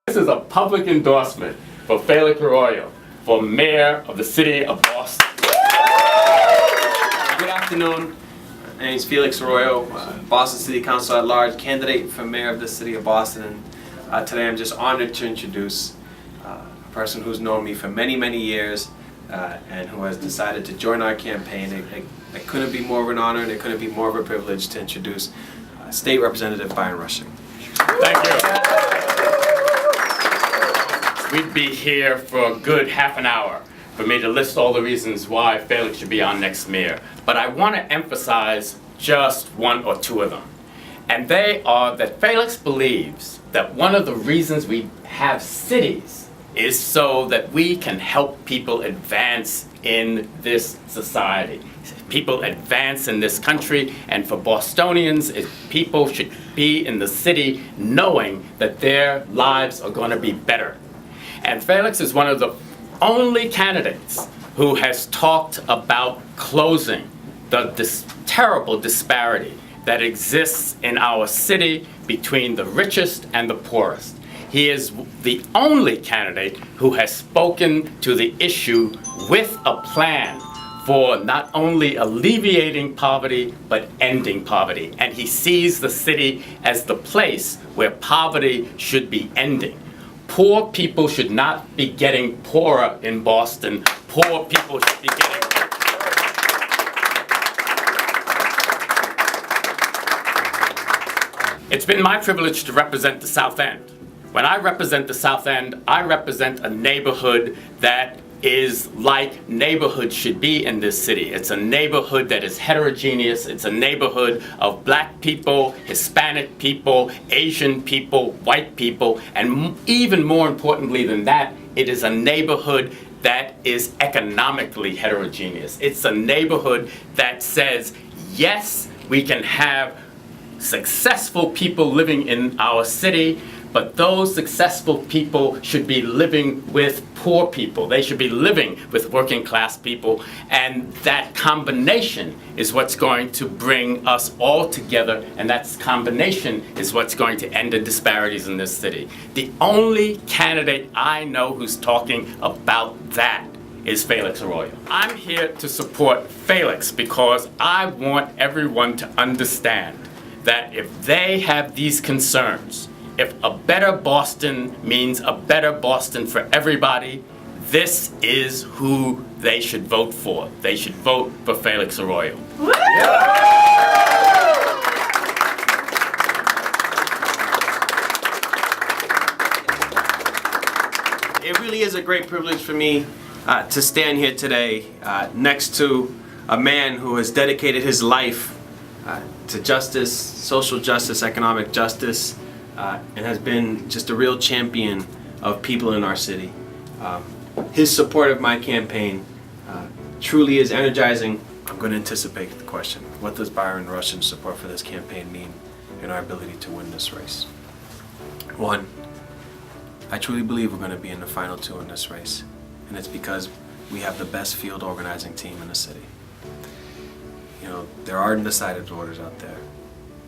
This is a public endorsement for Felix Arroyo for mayor of the city of Boston. Good afternoon. My name is Felix Arroyo, Boston City Council at Large, candidate for mayor of the city of Boston. And today I'm just honored to introduce a person who's known me for many, many years and who has decided to join our campaign. It couldn't be more of an honor and it couldn't be more of a privilege to introduce State Representative Byron Rushing. Thank you. We'd be here for a good half an hour for me to list all the reasons why Felix should be our next mayor. But I want to emphasize just one or two of them. And they are that Felix believes that one of the reasons we have cities is so that we can help people advance in this society. People advance in this country, and for Bostonians, people should be in the city knowing that their lives are going to be better. And Felix is one of the only candidates who has talked about closing this terrible disparity that exists in our city between the richest and the poorest. He is the only candidate who has spoken to the issue with a plan for not only alleviating poverty, but ending poverty. And he sees the city as the place where poverty should be ending. Poor people should not be getting poorer in Boston. Poor people should be getting richer. It's been my privilege to represent the South End. When I represent the South End, I represent a neighborhood that is like neighborhoods should be in this city. It's a neighborhood that is heterogeneous. It's a neighborhood of black people, Hispanic people, Asian people, white people, and even more importantly than that, it is a neighborhood that is economically heterogeneous. It's a neighborhood that says, yes, we can have successful people living in our city, but those successful people should be living with poor people. They should be living with working class people. And that combination is what's going to bring us all together. And that combination is what's going to end the disparities in this city. The only candidate I know who's talking about that is Felix Arroyo. I'm here to support Felix because I want everyone to understand that if they have these concerns, if a better Boston means a better Boston for everybody, this is who they should vote for. They should vote for Felix Arroyo. It really is a great privilege for me to stand here today next to a man who has dedicated his life to justice, social justice, economic justice, and has been just a real champion of people in our city. His support of my campaign truly is energizing. I'm going to anticipate the question. What does Byron Rushing's support for this campaign mean in our ability to win this race? One, I truly believe we're going to be in the final two in this race, and it's because we have the best field organizing team in the city. You know, there are undecided voters out there.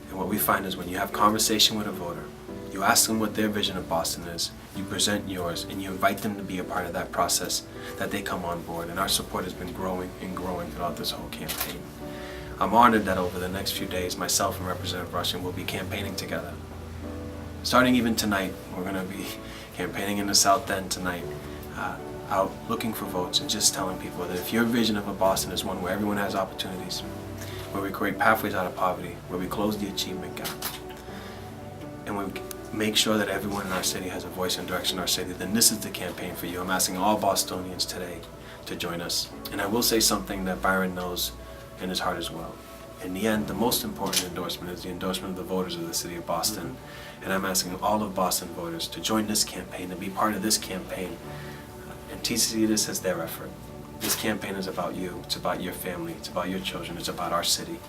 And what we find is when you have conversation with a voter, you ask them what their vision of Boston is, you present yours, and you invite them to be a part of that process, that they come on board. And our support has been growing and growing throughout this whole campaign. I'm honored that over the next few days, myself and Representative Rushing will be campaigning together. Starting even tonight, we're going to be campaigning in the South End tonight, out looking for votes and just telling people that if your vision of a Boston is one where everyone has opportunities, where we create pathways out of poverty, where we close the achievement gap, and we make sure that everyone in our city has a voice and direction in our city, then this is the campaign for you. I'm asking all Bostonians today to join us. And I will say something that Byron knows in his heart as well. In the end, the most important endorsement is the endorsement of the voters of the city of Boston. And I'm asking all of Boston voters to join this campaign, to be part of this campaign, and to see this as their effort. This campaign is about you, it's about your family, it's about your children, it's about our city.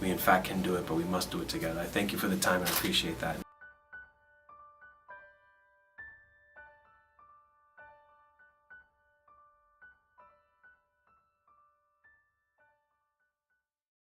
We in fact can do it, but we must do it together. I thank you for the time and I appreciate that.